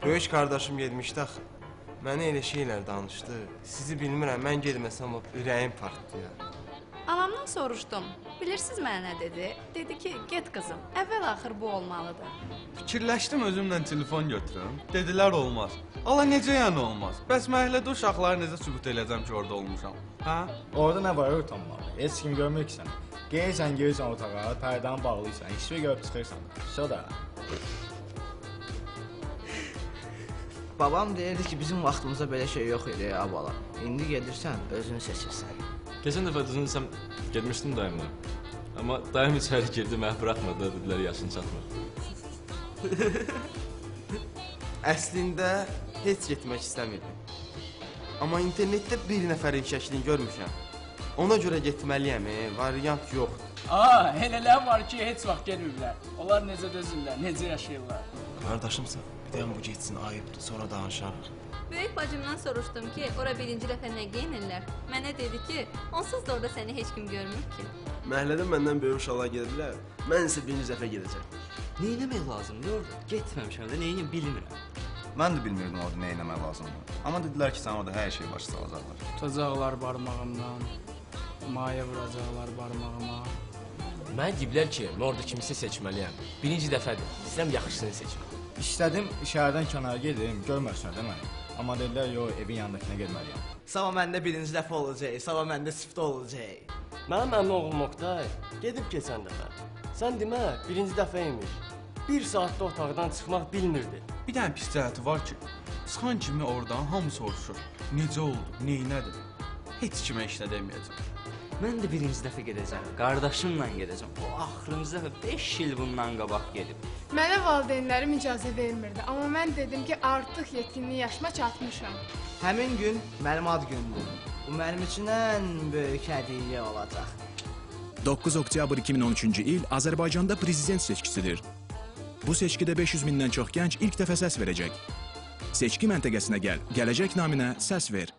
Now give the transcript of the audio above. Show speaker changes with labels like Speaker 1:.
Speaker 1: Böyük qardaşım getmişdi axı. Mənə elə şeylər danışdı. Sizi bilmirəm, mən getməsəm o ürəyim partlayar.
Speaker 2: Anamdan soruşdum. Bilirsiniz mənə nə dedi? Dedi ki, get qızım, əvvəl axır bu olmalıdır.
Speaker 3: Fikirləşdim özümlə telefon götürüm. Dedilər olmaz. Allah necə yəni olmaz? Bəs məhəllədə uşaqları necə sübut eləyəcəm ki, orada olmuşam? Hə?
Speaker 4: Orada nə var utanmalı? Heç kim görmür ki sən. Gelirsən otağa, pərdanı bağlıysan, işi görüb çıxırsan. Sonra.
Speaker 5: Babam deyirdi ki, bizim vaxtımızda belə şey yox idi ya bala. İndi gedirsən, özünü seçirsən.
Speaker 6: Keçən dəfə düzünü desəm, getmişdim dayımla. Amma dayım içəri girdi, məni buraxmadı, dedilər yaşın çatmır.
Speaker 1: Əslində heç getmək istəmirdim. Amma internetdə bir nəfərin şəklini görmüşəm. Ona görə getməliyəm, variant yoxdur.
Speaker 7: Elələr var ki, heç vaxt gelməyiblər. Onlar necə dözürlər, necə yaşayırlar.
Speaker 1: Qardaşımsan, bir dəyəm bu getsin, ayıbdır, sonra danışarıq.
Speaker 8: Böyük bacımdan soruşdum ki, ora birinci dəfə nə geyinirlər. Mənə dedi ki, onsuz da orada səni heç kim görmür ki.
Speaker 9: Məhəllədən məndən böyük uşaqlar gedirlər, mən isə birinci dəfə gedəcəm.
Speaker 10: Neyləmək lazımdır orada? Getməmişəm də, neyini bilmirəm.
Speaker 11: Mən də bilmirdim orada nə eləmək lazımdır. Amma dedilər ki, sən orada hər şeyi başa salacaqlar.
Speaker 7: Tutacaqlar barmağımdan, maya vuracaqlar barmağıma.
Speaker 10: Mən deyiblər ki, mən orada kimisi seçməliyəm. Birinci dəfədir, istəyirəm yaxşısını seçmə.
Speaker 4: İstədim işərdən kənara gedim, görmürsən də məni. Amma dedilər, yox, evin yanındakına getməliyəm.
Speaker 5: Sabah məndə birinci dəfə olacaq, sabah məndə siftə olacaq.
Speaker 10: Mənim əmim oğlum Oqtay, gedib keçən dəfə. Sən demə, birinci dəfə imiş. Bir saatda otaqdan çıxmaq bilmirdi.
Speaker 3: Bir dənə pis cəhəti var ki, çıxan kimi oradan hamı soruşur. Necə oldu, neynədir? Heç kimə işlə deməyəcəm.
Speaker 10: Mən də birinci dəfə gedəcəm, qardaşımla gedəcəm. O axırıncı dəfə 5 il bundan qabaq gedib.
Speaker 12: Mənə valideynlərim icazə vermirdi, amma mən dedim ki, artıq yetkinlik yaşıma çatmışam.
Speaker 5: Həmin gün mənim ad günümdür. Bu mənim üçün ən böyük hədiyyə olacaq.
Speaker 13: 9 oktyabr 2013-cü il Azərbaycanda prezident seçkisidir. Bu seçkidə 500 mindən çox gənc ilk dəfə səs verəcək. Seçki məntəqəsinə gəl, gələcək naminə səs ver.